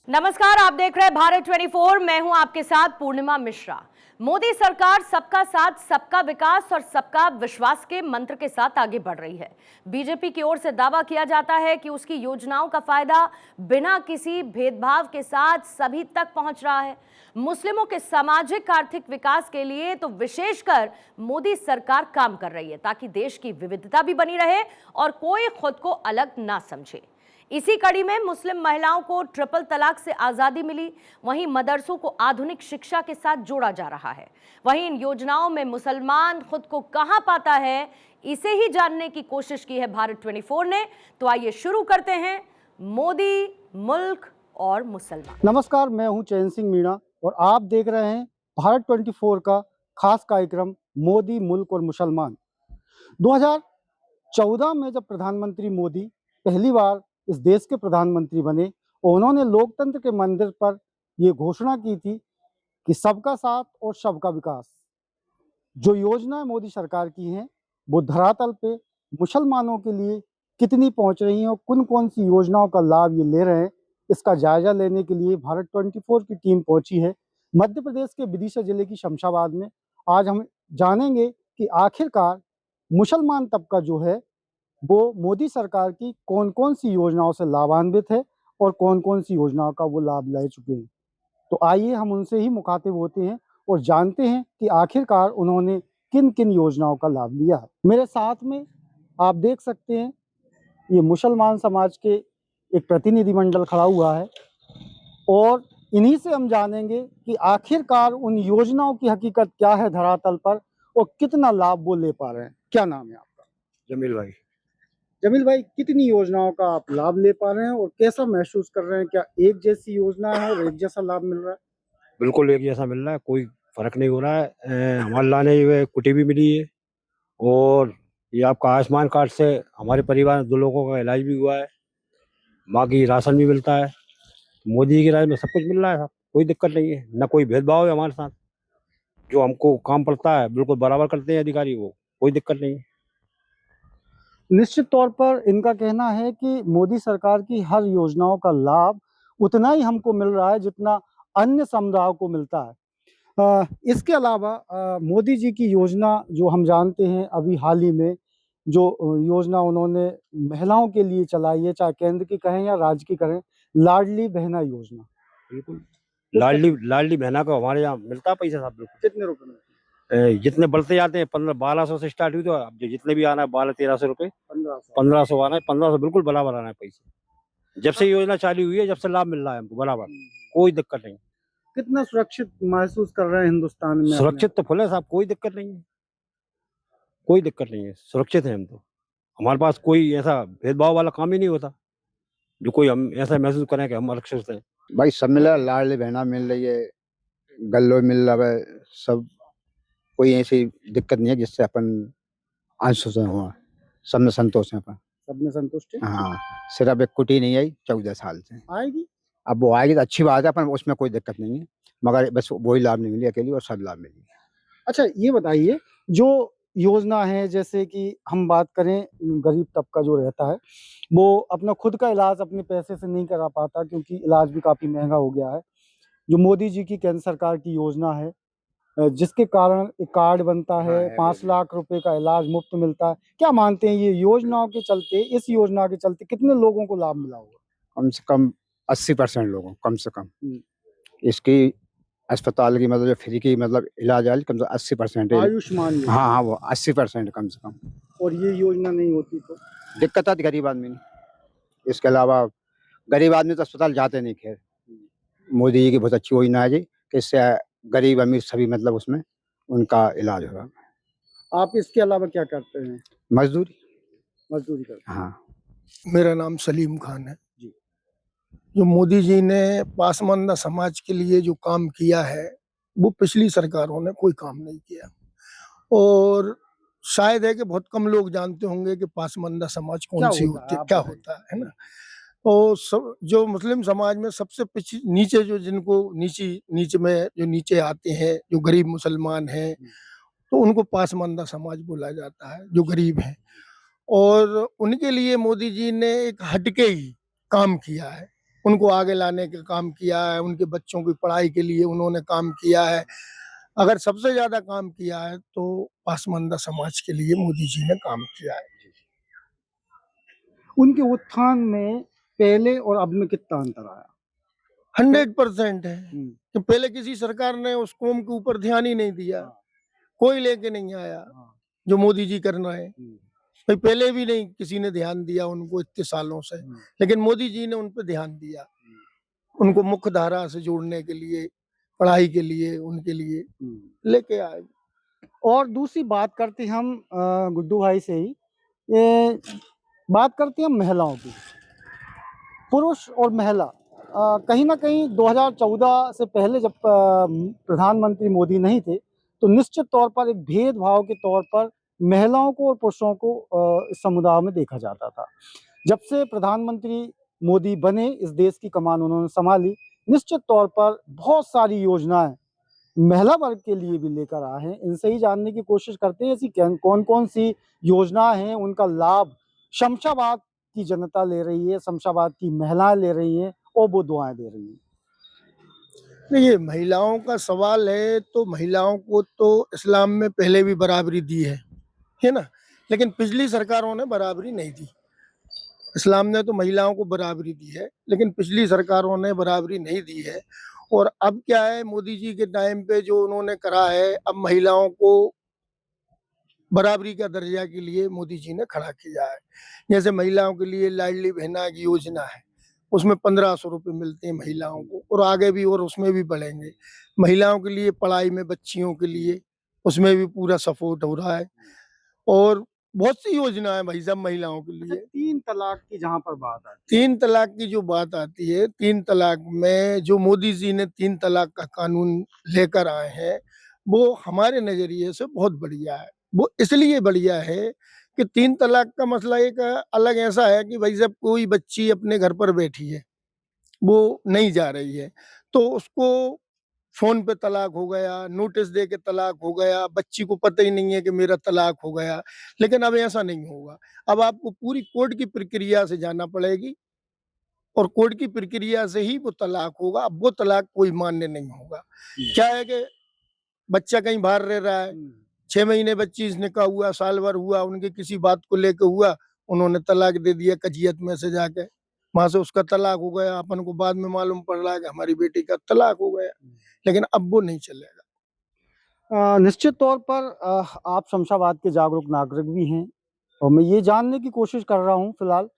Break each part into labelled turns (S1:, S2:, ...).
S1: नमस्कार, आप देख रहे हैं भारत 24। मैं हूं आपके साथ पूर्णिमा मिश्रा। मोदी सरकार सबका साथ, सबका विकास और सबका विश्वास के मंत्र के साथ आगे बढ़ रही है। बीजेपी की ओर से दावा किया जाता है कि उसकी योजनाओं का फायदा बिना किसी भेदभाव के साथ सभी तक पहुंच रहा है। मुस्लिमों के सामाजिक आर्थिक विकास के लिए तो विशेषकर मोदी सरकार काम कर रही है, ताकि देश की विविधता भी बनी रहे और कोई खुद को अलग ना समझे। इसी कड़ी में मुस्लिम महिलाओं को ट्रिपल तलाक से आजादी मिली, वहीं मदरसों को आधुनिक शिक्षा के साथ जोड़ा जा रहा है। वहीं इन योजनाओं में मुसलमान खुद को कहां पाता है, इसे ही जानने की कोशिश की है भारत 24 ने। तो आइए शुरू करते हैं मोदी, मुल्क और मुसलमान।
S2: नमस्कार, मैं हूं चैन सिंह मीणा और आप देख रहे हैं भारत 24 का खास कार्यक्रम मोदी, मुल्क और मुसलमान। 2014 में जब प्रधानमंत्री मोदी पहली बार इस देश के प्रधानमंत्री बने और उन्होंने लोकतंत्र के मंदिर पर ये घोषणा की थी कि सबका साथ और सबका विकास। जो योजनाएं मोदी सरकार की हैं वो धरातल पे मुसलमानों के लिए कितनी पहुंच रही हैं और कौन कौन सी योजनाओं का लाभ ये ले रहे हैं, इसका जायजा लेने के लिए भारत 24 की टीम पहुंची है मध्य प्रदेश के विदिशा जिले की शमशाबाद में। आज हम जानेंगे कि आखिरकार मुसलमान तबका जो है वो मोदी सरकार की कौन कौन सी योजनाओं से लाभान्वित है और कौन कौन सी योजनाओं का वो लाभ ले चुके हैं। तो आइए हम उनसे ही मुखातिब होते हैं और जानते हैं कि आखिरकार उन्होंने किन किन योजनाओं का लाभ लिया है। मेरे साथ में आप देख सकते हैं ये मुसलमान समाज के एक प्रतिनिधिमंडल खड़ा हुआ है और इन्हीं से हम जानेंगे कि आखिरकार उन योजनाओं की हकीकत क्या है धरातल पर और कितना लाभ वो ले पा रहे हैं। क्या नाम है आपका?
S3: जमील भाई।
S2: जमील भाई, कितनी योजनाओं का आप लाभ ले पा रहे हैं और कैसा महसूस कर रहे हैं? क्या एक जैसी योजना है और एक जैसा लाभ मिल रहा है?
S3: बिल्कुल एक जैसा मिल रहा है, कोई फर्क नहीं हो रहा है। हमारे लाने ये कुटी भी मिली है और ये आपका आयुष्मान कार्ड से हमारे परिवार में 2 लोगों का इलाज भी हुआ है। बाकी राशन भी मिलता है। मोदी की राज में सब कुछ मिल रहा है साहब, कोई दिक्कत नहीं है, ना कोई भेदभाव है हमारे साथ। जो हमको काम पड़ता है बिल्कुल बराबर करते हैं अधिकारी, वो कोई दिक्कत नहीं है।
S2: निश्चित तौर पर इनका कहना है कि मोदी सरकार की हर योजनाओं का लाभ उतना ही हमको मिल रहा है जितना अन्य समुदायों को मिलता है। इसके अलावा मोदी जी की योजना जो हम जानते हैं, अभी हाल ही में जो योजना उन्होंने महिलाओं के लिए चलाई है, चाहे केंद्र की कहें या राज्य की कहें, लाडली बहना योजना।
S3: बिल्कुल लाडली लाडली बहना को हमारे यहाँ मिलता है पैसा साहब। बिल्कुल
S2: कितने रुपए में?
S3: जितने बढ़ते जाते हैं 1500-1200 से स्टार्ट हुई, तो अब जितने भी आना है 1200-1300 रुपए,
S2: 1500।
S3: 1500 आना है, 1500 बिल्कुल बराबर आना है पैसे। जब से योजना चालू हुई है, जब से लाभ मिल रहा है हमको बराबर, कोई दिक्कत नहीं।
S2: कितना सुरक्षित महसूस कर रहे हैं हिंदुस्तान में?
S3: सुरक्षित तो फुल है साहब, कोई दिक्कत नहीं है, कोई दिक्कत नहीं है, सुरक्षित है हम तो। हमारे पास कोई ऐसा भेदभाव वाला काम ही नहीं होता जो कोई हम ऐसा महसूस करें कि हम सुरक्षित हैं।
S4: भाई सब मिला, लाडली बहना मिल रही है, गल्लो मिल रहा है, सब कोई ऐसी दिक्कत नहीं है जिससे अपन अंशुष हुआ, सब में संतोष है अपन।
S2: सब में संतुष्ट है?
S4: हाँ, सिर्फ एक कुटी नहीं आई 14 साल से।
S2: आएगी?
S4: अब वो आएगी तो अच्छी बात है, अपन उसमें कोई दिक्कत नहीं है, मगर बस वही लाभ नहीं मिली अकेली और सब लाभ मिली।
S2: अच्छा, ये बताइए, जो योजना है, जैसे कि हम बात करें गरीब तबका जो रहता है वो अपना खुद का इलाज अपने पैसे से नहीं करा पाता क्योंकि इलाज भी काफ़ी महंगा हो गया है। जो मोदी जी की केंद्र सरकार की योजना है जिसके कारण एक कार्ड बनता है, 5 लाख रुपए का इलाज मुफ्त मिलता है। क्या मानते हैं ये योजनाओं के चलते, इस योजना के चलते कितने लोगों को लाभ मिला होगा?
S4: कम से कम 80% लोगों, कम से कम इसकी अस्पताल की मतलब जो फ्री की मतलब इलाज है, कम से 80%
S2: आयुष्मान योजना।
S4: हाँ हाँ, वो 80% कम से कम।
S2: और ये योजना नहीं होती तो
S4: दिक्कत आती गरीब आदमी ने। इसके अलावा गरीब आदमी तो अस्पताल जाते नहीं। खैर मोदी जी की बहुत अच्छी योजना है जी कि इससे गरीब अमीर सभी मतलब उसमें उनका इलाज होगा।
S2: आप इसके अलावा क्या करते हैं?
S4: मजदूरी
S2: मजदूरी करते हैं।
S4: हाँ।
S5: मेरा नाम सलीम खान है
S2: जी।
S5: जो मोदी जी ने पासमानदा समाज के लिए जो काम किया है वो पिछली सरकारों ने कोई काम नहीं किया, और शायद है कि बहुत कम लोग जानते होंगे कि पासमानदा समाज कौन सी होती है, क्या होता है ना। और सब जो मुस्लिम समाज में सबसे नीचे जो जिनको नीचे में जो नीचे आते हैं, जो गरीब मुसलमान हैं, तो उनको पासमानदा समाज बोला जाता है, जो गरीब हैं। और उनके लिए मोदी जी ने एक हटके ही काम किया है। उनको आगे लाने का काम किया है, उनके बच्चों की पढ़ाई के लिए उन्होंने काम किया है। अगर सबसे ज्यादा काम किया है तो पासमानदा समाज के लिए मोदी जी ने काम किया है।
S2: उनके उत्थान में पहले और अब में कितना अंतर आया?
S5: 100% है
S2: हम्म,
S5: कि पहले किसी सरकार ने उस कौम के ऊपर ध्यान ही नहीं दिया,
S2: हाँ,
S5: कोई लेके नहीं आया
S2: हाँ,
S5: जो मोदी जी कर रहे हैं।
S2: हम्म,
S5: भाई पहले भी नहीं किसी ने ध्यान दिया उनको इतने सालों से,
S2: हम्म,
S5: लेकिन मोदी जी ने उन पर ध्यान दिया, उनको मुख्य धारा से जोड़ने के लिए, पढ़ाई के लिए, उनके लिए लेके आए।
S2: और दूसरी बात करते हम गुड्डू भाई से ही, ये बात करते हैं महिलाओं की। पुरुष और महिला कहीं ना कहीं 2014 से पहले जब प्रधानमंत्री मोदी नहीं थे तो निश्चित तौर पर एक भेदभाव के तौर पर महिलाओं को और पुरुषों को इस समुदाय में देखा जाता था। जब से प्रधानमंत्री मोदी बने, इस देश की कमान उन्होंने संभाली, निश्चित तौर पर बहुत सारी योजनाएं महिला वर्ग के लिए भी लेकर आए हैं। इनसे ही जानने की कोशिश करते हैं ऐसी कौन कौन सी योजना हैं, उनका लाभ शमशाबाद की जनता ले रही है, शमशाबाद की महिलाएं ले रही हैं और वो दुआएं दे रही हैं।
S5: देखिए, महिलाओं का सवाल है तो महिलाओं को तो इस्लाम में पहले भी बराबरी दी है ना? लेकिन पिछली सरकारों ने बराबरी नहीं दी। इस्लाम ने तो महिलाओं को बराबरी दी है, लेकिन पिछली सरकारों ने बराबरी नहीं दी है। और अब क्या है, मोदी जी के टाइम पे जो उन्होंने करा है, अब महिलाओं को बराबरी का दर्जा के लिए मोदी जी ने खड़ा किया है। जैसे महिलाओं के लिए लाडली बहना की योजना है, उसमें 1500 रुपये मिलते हैं महिलाओं को, और आगे भी और उसमें भी बढ़ेंगे। महिलाओं के लिए पढ़ाई में, बच्चियों के लिए, उसमें भी पूरा सपोर्ट हो रहा है। और बहुत सी योजना है भाई साहब महिलाओं के लिए।
S2: 3 तलाक की जहां पर बात आती है,
S5: 3 तलाक की जो बात आती है, 3 तलाक में जो मोदी जी ने 3 तलाक का कानून लेकर आए हैं, वो हमारे नजरिए से बहुत बढ़िया है। वो इसलिए बढ़िया है कि 3 तलाक का मसला एक अलग ऐसा है कि भाई साहब कोई बच्ची अपने घर पर बैठी है, वो नहीं जा रही है, तो उसको फोन पे तलाक हो गया, नोटिस दे के तलाक हो गया, बच्ची को पता ही नहीं है कि मेरा तलाक हो गया। लेकिन अब ऐसा नहीं होगा, अब आपको पूरी कोर्ट की प्रक्रिया से जाना पड़ेगी और कोर्ट की प्रक्रिया से ही वो तलाक होगा। अब वो तलाक कोई मान्य नहीं होगा। क्या है कि बच्चा कहीं बाहर रह रहा है, 6 महीने बच्ची इसने निकाह हुआ, साल भर हुआ, उनके किसी बात को लेकर हुआ, उन्होंने तलाक दे दिया कजियत में से जाके, वहां से उसका तलाक हो गया। अपन को बाद में मालूम पड़ रहा है कि हमारी बेटी का तलाक हो गया। लेकिन अब वो नहीं चलेगा।
S2: निश्चित तौर पर आप शमशाबाद के जागरूक नागरिक भी हैं और मैं ये जानने की कोशिश कर रहा हूँ फिलहाल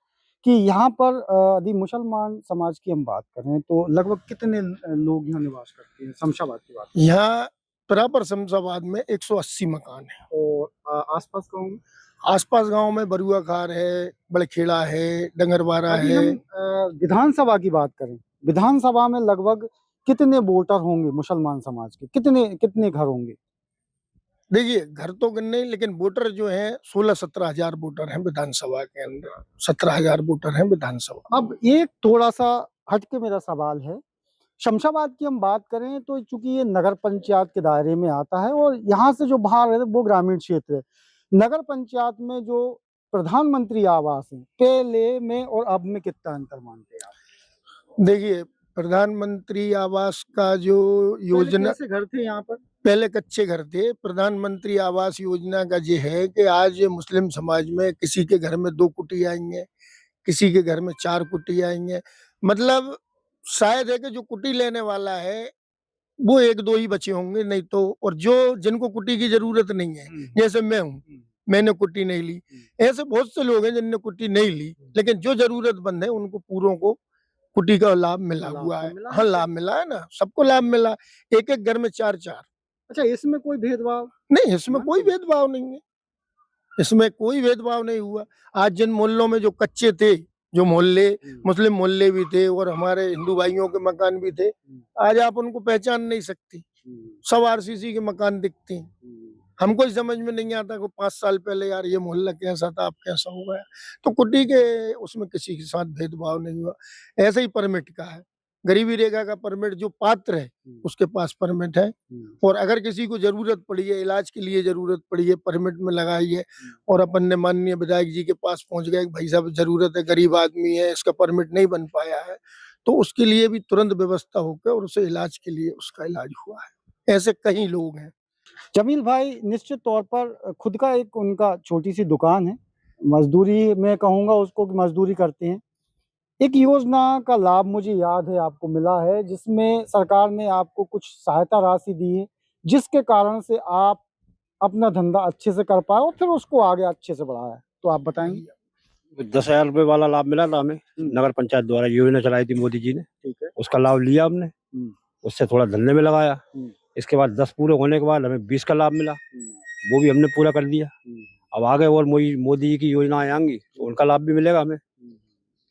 S2: कि यहाँ पर यदि मुसलमान समाज की हम बात करें तो लगभग कितने लोग यहाँ निवास करते हैं? शमशाबाद की बात
S5: यहाँ प्रॉपर शमशाबाद में 180 मकान है।
S2: और आसपास गाँव में?
S5: आसपास गांव में बरुआ खार है, बड़खेड़ा है, डंगरवारा
S2: यदि
S5: है।
S2: हम विधानसभा की बात करें, विधानसभा में लगभग कितने वोटर होंगे मुसलमान समाज के? कितने कितने घर होंगे?
S5: देखिए, घर तो नहीं, लेकिन वोटर जो है 16-17 हजार वोटर हैं विधानसभा के अंदर। 17 हजार वोटर हैं विधानसभा।
S2: अब एक थोड़ा सा हटके मेरा सवाल है, शमशाबाद की हम बात करें तो चूंकि ये नगर पंचायत के दायरे में आता है और यहाँ से जो बाहर है वो ग्रामीण क्षेत्र है। नगर पंचायत में जो प्रधानमंत्री आवास है, पहले में और अब में कितना अंतर मानते हैं आप?
S5: देखिए, प्रधानमंत्री आवास का जो योजना,
S2: कैसे घर थे यहाँ पर?
S5: पहले कच्चे घर थे। प्रधानमंत्री आवास योजना का ये है कि आज मुस्लिम समाज में किसी के घर में 2 कुटी आएंगे, किसी के घर में 4 कुटी आएंगे। मतलब शायद है कि जो कुटी लेने वाला है वो 1-2 ही बचे होंगे, नहीं तो और जो जिनको कुटी की जरूरत नहीं है, जैसे मैं हूँ, मैंने कुटी नहीं ली। ऐसे बहुत से लोग हैं जिनने कुटी नहीं ली, लेकिन जो जरूरतमंद है उनको पूरों को कुटी का लाभ मिला
S2: लाभ
S5: हुआ
S2: तो
S5: है।
S2: मिला है
S5: हाँ,
S2: क्या?
S5: लाभ मिला है ना, सबको लाभ मिला। एक-एक घर में 4-4।
S2: अच्छा, इसमें कोई भेदभाव
S5: नहीं, इसमें
S2: मानते
S5: कोई
S2: हैं?
S5: भेदभाव नहीं है। इसमें कोई भेदभाव नहीं हुआ। आज जिन मोहल्लों में जो कच्चे थे, जो मोहल्ले मुस्लिम मोहल्ले भी थे और हमारे हिंदू भाइयों के मकान भी थे, आज आप उनको पहचान नहीं सकती। सब आरसीसी के मकान दिखते हैं। हमको ही समझ में नहीं आता कि 5 साल पहले यार ये मोहल्ला कैसा था, अब कैसा हो गया। तो कुटी के उसमें किसी के साथ भेदभाव नहीं हुआ। ऐसे ही परमिट का है, गरीबी रेखा का परमिट जो पात्र है उसके पास परमिट है। और अगर किसी को जरूरत पड़ी है, इलाज के लिए जरूरत पड़ी है, परमिट में लगाई है और अपन ने माननीय विधायक जी के पास पहुंच गए कि भाई साहब जरूरत है, गरीब आदमी है, इसका परमिट नहीं बन पाया है, तो उसके लिए भी तुरंत व्यवस्था होकर और उसे इलाज के लिए उसका इलाज हुआ है। ऐसे कई लोग हैं।
S2: जमील भाई निश्चित तौर पर खुद का एक उनका छोटी सी दुकान है, मजदूरी मैं कहूँगा उसको कि मजदूरी करते हैं। एक योजना का लाभ मुझे याद है आपको मिला है जिसमें सरकार ने आपको कुछ सहायता राशि दी है, जिसके कारण से आप अपना धंधा अच्छे से कर पाए और फिर उसको आगे अच्छे से बढ़ाया। तो आप बताएंगे?
S3: 10,000 रुपये वाला लाभ मिला था हमें, नगर पंचायत द्वारा योजना चलाई थी मोदी जी ने,
S2: ठीक है।
S3: उसका लाभ लिया हमने, उससे थोड़ा धंधे में लगाया। इसके बाद 10 पूरे होने के बाद हमें 20 का लाभ मिला, वो भी हमने पूरा कर दिया। अब आगे और मोदी जी की योजनाएं आएंगी तो उनका लाभ भी मिलेगा हमें।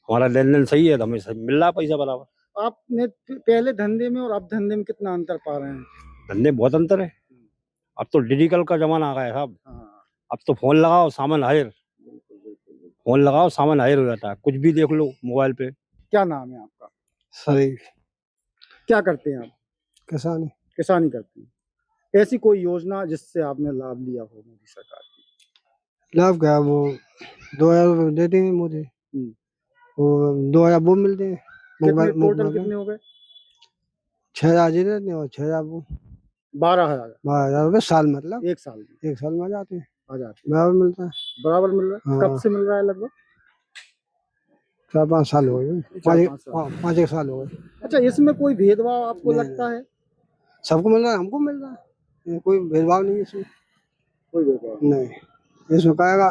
S3: हमारा लेन देन सही है तो हमें मिल रहा है पैसा बराबर।
S2: आपने पहले धंधे में और अब धंधे में कितना अंतर पा रहे हैं?
S3: धंधे बहुत अंतर है, अब तो डिजिटल का जमाना आ गया है साहब।
S2: हाँ,
S3: अब तो फोन लगाओ सामान हाजिर, फोन लगाओ सामान हाजिर हो जाता है, कुछ भी देख लो मोबाइल पे।
S2: क्या नाम है आपका?
S5: सही
S2: क्या करते हैं आप?
S5: किसान
S2: किसानी करते हैं। ऐसी कोई योजना जिससे आपने लाभ लिया हो मोदी सरकार की?
S5: लाभ क्या, वो 2,000 रुपये देते हैं मोदी, वो 2,000 वो मिलते हैं।
S2: कितने टोटल कितने हो गए?
S5: 6,000 जी देते हैं और 6,000 वो
S2: 12,000
S5: 12,000 रुपये साल, मतलब
S2: एक साल में
S5: 1 साल में आ जाते हैं,
S2: आ जाते हैं।
S5: बराबर मिलता है।
S2: बराबर मिल रहा है?
S5: हाँ।
S2: कब से मिल रहा है लगभग?
S5: 4-5 साल हो गए,
S2: 4-5 साल।
S5: 5-1 साल हो गए।
S2: अच्छा, इसमें कोई भेदभाव आपको
S5: नहीं,
S2: लगता है?
S5: सबको मिल रहा है, हमको मिल रहा है, कोई भेदभाव नहीं है इसमें।
S2: कोई भेदभाव
S5: नहीं, इसमें कहेगा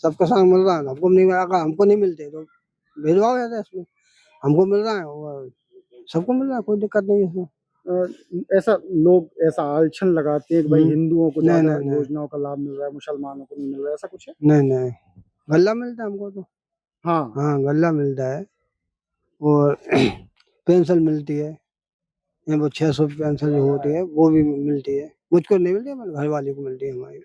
S5: सबके साथ मिल रहा है, हमको नहीं मिला, हमको नहीं मिलते तो भेदभाव है इसमें। हमको मिल रहा है और सबको मिल रहा है, कोई दिक्कत नहीं है इसमें।
S2: ऐसा लोग ऐसा आलछन लगाते हैं कि भाई हिंदुओं को
S5: नहीं,
S2: ज्यादा
S5: नहीं।
S2: योजनाओं का लाभ मिल रहा है, मुसलमानों को नहीं मिल रहा है, ऐसा कुछ है?
S5: नहीं, गल्ला मिलता है हमको तो।
S2: हाँ,
S5: गल्ला मिलता है और पेंशन मिलती है, ये वो 600 पेंशन जो होती है वो भी मिलती है। मुझको नहीं मिलती है, मेरे घर वाले को मिलती है, हमारी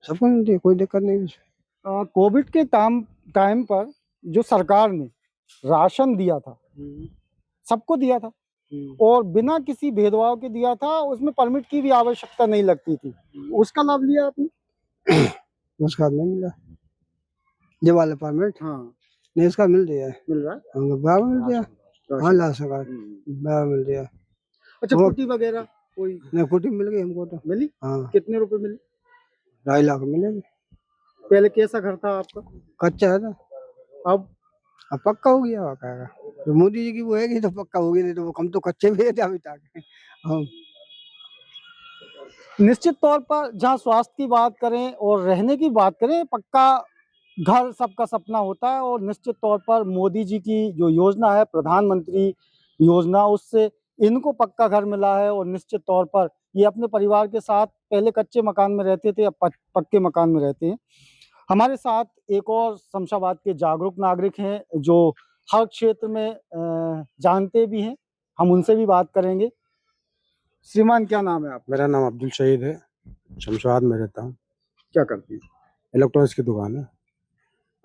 S5: सबको मिलती है, कोई दिक्कत नहीं है।
S2: कोविड के टाइम पर जो सरकार ने राशन दिया था, सबको दिया था और बिना किसी भेदभाव के दिया था, उसमें परमिट की भी आवश्यकता नहीं लगती थी। उसका लाभ लिया आपने?
S5: उसका नहीं मिला, ये वाला परमिट।
S2: हाँ,
S5: नहीं, इसका मिल गया है,
S2: मिल रहा है।
S5: हमको बराबर मिल गया। हाँ, ला सका बराबर मिल गया।
S2: अच्छा,
S5: वो-
S2: कुटी वगैरह कोई
S5: नहीं, कुटी मिल गई हमको तो।
S2: मिली?
S5: हाँ,
S2: कितने रुपए मिले?
S5: 2.5 लाख मिलेगी।
S2: पहले कैसा घर था आपका?
S5: कच्चा है था,
S2: अब
S5: अब पक्का हो गया कहेगा तो मोदी जी की वो है तो पक्का होगी, नहीं तो वो हम तो कच्चे भी थे अभी तक। हम
S2: निश्चित तौर पर जहाँ स्वास्थ्य की बात करें और रहने की बात करें, पक्का घर सबका सपना होता है और निश्चित तौर पर मोदी जी की जो योजना है प्रधानमंत्री योजना, उससे इनको पक्का घर मिला है और निश्चित तौर पर ये अपने परिवार के साथ पहले कच्चे मकान में रहते थे, अब पक्के मकान में रहते हैं। हमारे साथ एक और शमशाबाद के जागरूक नागरिक हैं जो हर क्षेत्र में जानते भी हैं, हम उनसे भी बात करेंगे। श्रीमान, क्या नाम है आपका?
S3: मेरा नाम अब्दुल शहीद है, शमशाबाद में रहता हूँ।
S2: क्या करते हैं?
S3: इलेक्ट्रॉनिक्स की दुकान है।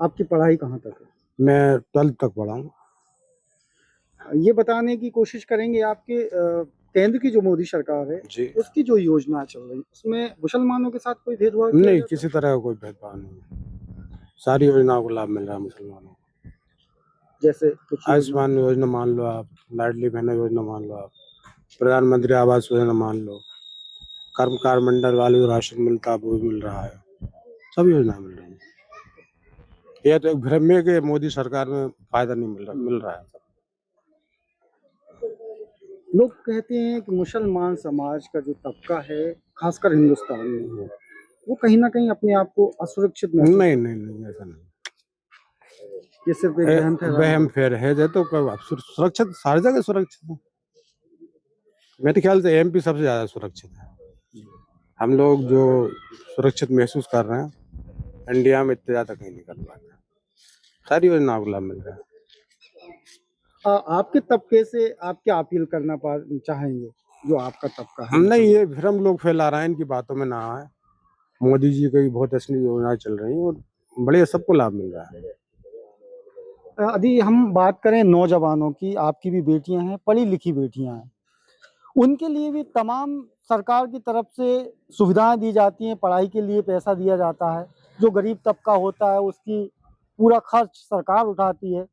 S2: आपकी पढ़ाई कहाँ तक है?
S3: मैं 12th तक पढ़ा हूँ।
S2: ये बताने की कोशिश करेंगे आपके केंद्र की जो मोदी सरकार है
S3: जी,
S2: उसकी जो योजना चल रही है उसमें मुसलमानों के साथ कोई भेदभाव किया
S3: नहीं,
S2: जाता है?
S3: किसी तरह का कोई भेदभाव नहीं है, सारी योजनाओं को लाभ मिल रहा है मुसलमानों को।
S2: जैसे कुछ
S3: आयुष्मान योजना मान लो आप, लाडली बहना योजना मान लो आप, प्रधानमंत्री आवास योजना मान लो, कर्मकार मंडल वाले को राशन मिलता है वो भी मिल रहा है, सब योजना मिल रही है। यह तो एक भ्रम है कि मोदी सरकार में फायदा नहीं मिल रहा है।
S2: लोग कहते हैं कि मुसलमान समाज का जो तबका है खासकर हिंदुस्तान में वो कहीं ना कहीं अपने आप को असुरक्षित महसूस
S3: नहीं, ऐसा नहीं।
S2: ये सिर्फ एक वहम फैला है।
S3: वहम फेर है जे तो सुरक्षित सारी जगह सुरक्षित है। मेरे ख्याल से एमपी सबसे ज्यादा सुरक्षित है। हम लोग जो सुरक्षित महसूस कर रहे हैं इंडिया में इतने ज्यादा कहीं नहीं कर पाते, सारी योजनाओं को लाभ मिल रहा है।
S2: आपके तबके से आप क्या अपील करना चाहेंगे जो आपका तबका है?
S3: हम नहीं, ये भ्रम लोग फैला रहे हैं, इनकी बातों में ना आए। मोदी जी की बहुत असली योजनाएं चल रही हैं और बड़े सबको लाभ मिल रहा है।
S2: यदि हम बात करें नौजवानों की, आपकी भी बेटियां हैं, पढ़ी लिखी बेटियां हैं, उनके लिए भी तमाम सरकार की तरफ से सुविधाएं दी जाती हैं, पढ़ाई के लिए पैसा दिया जाता है, जो गरीब तबका होता है उसकी पूरा खर्च सरकार उठाती है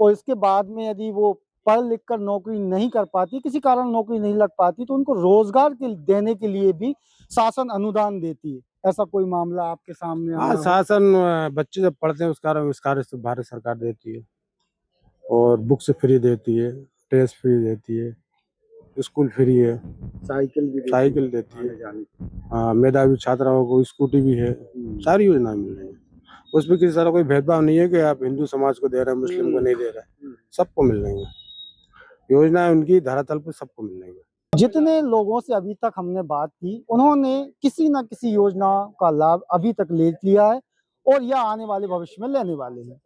S2: और इसके बाद में यदि वो पढ़ लिख कर नौकरी नहीं कर पाती, किसी कारण नौकरी नहीं लग पाती, तो उनको रोजगार के देने के लिए भी शासन अनुदान देती है। ऐसा कोई मामला आपके सामने आया
S3: हाँ,
S2: हो?
S3: शासन बच्चे जब पढ़ते हैं उसका से भारत सरकार देती है, और बुक्स फ्री देती है, ड्रेस फ्री देती है, स्कूल फ्री है,
S2: साइकिल भी देती
S3: साइकिल देती
S2: आने
S3: है।
S2: जाने की।
S3: हाँ, मेधावी छात्राओं को स्कूटी भी है, सारी योजनाएं मिल रही है। उसमें किसी तरह कोई भेदभाव नहीं है कि आप हिंदू समाज को दे रहे हैं, मुस्लिम को नहीं दे रहे हैं, सबको मिल रही है योजनाएं। उनकी धरातल पर सबको मिल रही है।
S2: जितने लोगों से अभी तक हमने बात की, उन्होंने किसी न किसी योजना का लाभ अभी तक ले लिया है और या आने वाले भविष्य में लेने वाले हैं।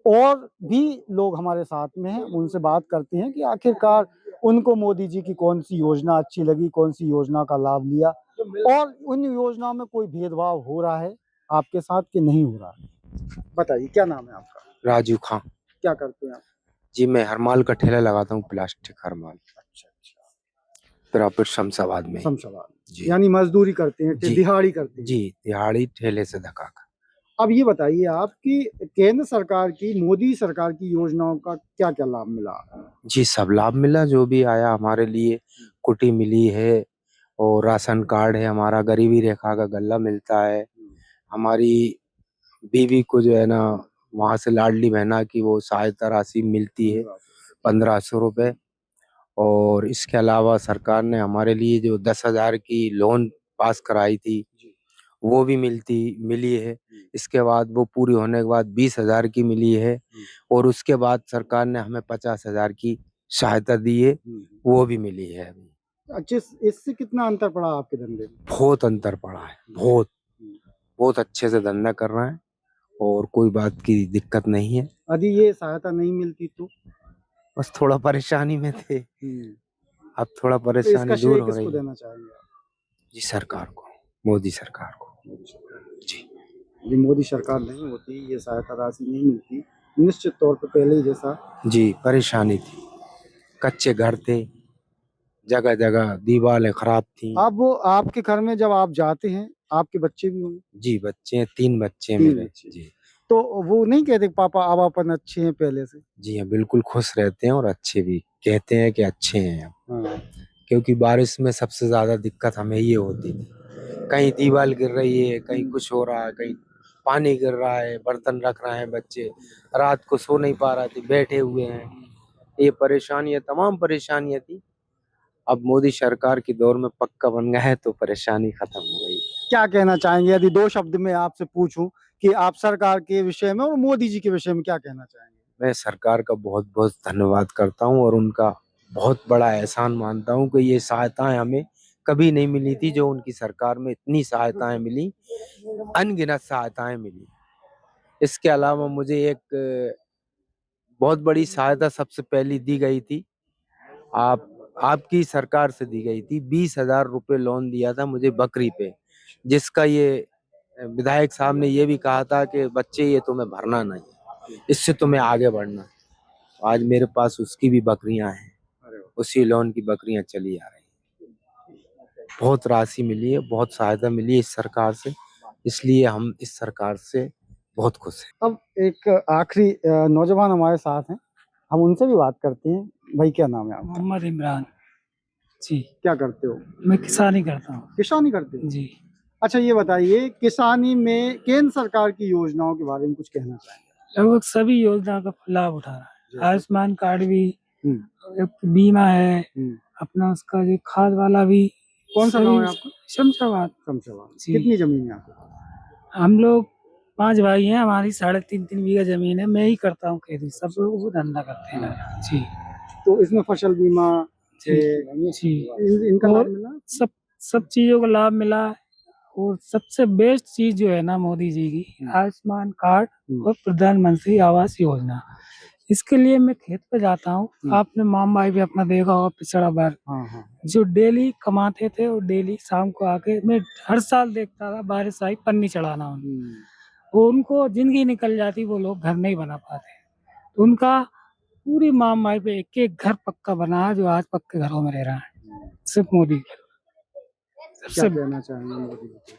S2: और भी लोग हमारे साथ में हैं, उनसे बात करते हैं कि आखिरकार उनको मोदी जी की कौन सी योजना अच्छी लगी, कौन सी योजना का लाभ लिया और उन योजनाओं में कोई भेदभाव हो रहा है आपके साथ कि नहीं हो रहा है। बताइए, क्या नाम है आपका?
S6: राजू खां।
S2: क्या करते हैं आप?
S6: जी, मैं हरमाल का ठेला लगाता हूँ, प्लास्टिक हरमाल।
S2: अच्छा अच्छा,
S6: प्रॉपर शमशाबाद में।
S2: शमशाबाद।
S6: जी
S2: यानी मजदूरी करते हैं,
S6: जी।
S2: दिहाड़ी करते हैं।
S6: जी, दिहाड़ी ठेले से धक्का कर।
S2: अब ये बताइए आप कि केंद्र सरकार की, मोदी सरकार की योजनाओं का क्या क्या लाभ मिला?
S6: जी, सब लाभ मिला, जो भी आया हमारे लिए। कुटी मिली है और राशन कार्ड है हमारा, गरीबी रेखा का गल्ला मिलता है। हमारी बीवी को जो है ना, वहाँ से लाडली बहना की वो सहायता राशि मिलती है 1500 रुपए। और इसके अलावा सरकार ने हमारे लिए जो 10,000 की लोन पास कराई थी, वो भी मिली है। इसके बाद वो पूरी होने के बाद 20,000 की मिली है। और उसके बाद सरकार ने हमें 50,000 की सहायता दी है, वो भी मिली है अभी।
S2: अच्छा, इससे कितना अंतर पड़ा आपके धंधे में?
S6: बहुत अंतर पड़ा है, बहुत अच्छे से धंधा कर रहे हैं और कोई बात की दिक्कत नहीं है।
S2: यदि ये सहायता नहीं मिलती तो?
S6: बस थोड़ा परेशानी में थे, अब थोड़ा
S2: तो
S6: परेशानी
S2: इसका श्रेय
S6: दूर हो
S2: किसको
S6: रही है।
S2: देना चाहेंगे आप?
S6: जी, सरकार को, मोदी सरकार को। जी,
S2: यदि मोदी सरकार नहीं होती, ये सहायता राशि नहीं मिलती, निश्चित तौर पर पहले ही जैसा
S6: जी परेशानी थी, कच्चे घर थे, जगह जगह दीवारें खराब थी।
S2: अब आपके घर में जब आप जाते हैं, आपके बच्चे भी होंगे?
S6: जी, बच्चे हैं, 3 बच्चे हैं
S2: 3
S6: मेरे।
S2: बच्चे।
S6: जी
S2: तो वो नहीं कहते पापा अब अपन अच्छे हैं पहले से?
S6: जी हाँ, बिल्कुल खुश रहते हैं और अच्छे भी कहते हैं कि अच्छे हैं अब।
S2: हाँ।
S6: क्योंकि बारिश में सबसे ज्यादा दिक्कत हमें ये होती थी, कहीं दीवार गिर रही है, कहीं कुछ हो रहा है, कहीं पानी गिर रहा है, बर्तन रख रहे हैं बच्चे, रात को सो नहीं पा रहे थे, बैठे हुए हैं। ये परेशानियां, तमाम परेशानियां थी। अब मोदी सरकार की दौर में पक्का बन गया है तो परेशानी खत्म हो गई।
S2: क्या कहना चाहेंगे यदि 2 शब्द में आपसे पूछूं कि आप सरकार के विषय में और मोदी जी के विषय में क्या कहना चाहेंगे?
S6: मैं सरकार का बहुत बहुत धन्यवाद करता हूँ और उनका बहुत बड़ा एहसान मानता हूँ कि ये सहायताएं हमें कभी नहीं मिली थी, जो उनकी सरकार में इतनी सहायताएं मिली, अनगिनत सहायताएं मिली। इसके अलावा मुझे एक बहुत बड़ी सहायता सबसे पहली दी गई थी, आपकी सरकार से दी गई थी। 20,000 रुपये लोन दिया था मुझे बकरी पे, जिसका ये विधायक साहब ने ये भी कहा था कि बच्चे ये तुम्हें भरना नहीं, इससे तुम्हें आगे बढ़ना। आज मेरे पास उसकी भी बकरियां हैं, उसी लोन की बकरियां चली आ रही हैं। बहुत राशि मिली है, बहुत सहायता मिली है इस सरकार से, इसलिए हम इस सरकार से बहुत खुश हैं।
S2: अब एक आखिरी नौजवान हमारे साथ हैं, हम उनसे भी बात करते हैं। भाई, क्या नाम है आपका?
S7: मोहम्मद इमरान। जी,
S2: क्या करते हो?
S7: मैं किसानी करता हूँ।
S2: किसानी करते हो?
S7: जी,
S2: अच्छा, ये बताइए, किसानी में केंद्र सरकार की योजनाओं के बारे में कुछ कहना चाहेंगे?
S7: लगभग सभी योजना का लाभ उठा रहा है।
S2: जैसे?
S7: आयुष्मान कार्ड भी,
S2: हम्म,
S7: एक बीमा है,
S2: हम्म।
S7: अपना उसका जो खाद वाला भी।
S2: कौन सा
S7: सभी
S2: गांव है आपका?
S7: शमशाबाद।
S2: शमशाबाद।
S7: जी।
S2: कितनी जमीन है आपको?
S7: हम लोग 5 भाई हैं, हमारी 3.5 बीघा जमीन है। मैं ही करता हूँ खेती, सब लोग वो धंधा करते हैं। जी
S2: तो इसमें फसल बीमा
S7: जी जी,
S2: इनका
S7: और
S2: लाभ मिला?
S7: सब चीजों का लाभ मिला। और सबसे बेस्ट चीज जो है ना मोदी जी की, आयुष्मान कार्ड और प्रधानमंत्री आवास योजना। इसके लिए मैं खेत पे जाता हूँ। आपने माम भाई भी अपना देखा होगा पिछड़ा बार,
S2: हाँ।
S7: जो डेली कमाते थे और डेली शाम को आके, मैं हर साल देखता था बारिश आई पन्नी चढ़ाना वो उनको जिंदगी निकल जाती, वो लोग घर नहीं बना पाते। तो उनका पूरी माम भाई पे एक एक घर पक्का बना, जो आज पक्के घरों में रह रहा है, सिर्फ मोदी।
S2: क्या कहना चाहेंगे मोदी जी?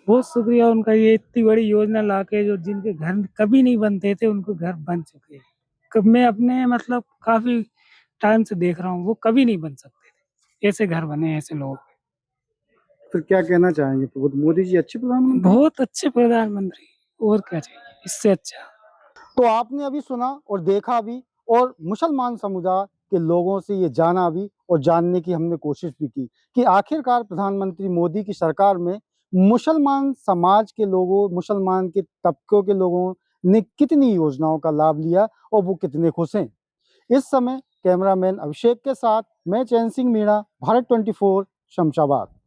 S7: बहुत शुक्रिया उनका, ये इतनी बड़ी योजना लाके, जो जिनके घर कभी नहीं बनते थे उनको घर बन चुके हैं। मैं अपने मतलब काफी टाइम से देख रहा हूँ, वो कभी नहीं बन सकते थे। ऐसे घर बने ऐसे लोग।
S2: फिर क्या कहना चाहेंगे? तो मोदी जी अच्छे प्रधानमंत्री?
S7: बहुत अच्छे प्रधानमंत्री, और क्या चाहिए इससे अच्छा।
S2: तो आपने अभी सुना और देखा भी, और मुसलमान समुदाय के लोगों से ये जाना भी और जानने की हमने कोशिश भी की कि आखिरकार प्रधानमंत्री मोदी की सरकार में मुसलमान समाज के लोगों, मुसलमान के तबकों के लोगों ने कितनी योजनाओं का लाभ लिया और वो कितने खुश हैं। इस समय कैमरामैन अभिषेक के साथ मैं चैन सिंह मीणा, भारत 24 शमशाबाद।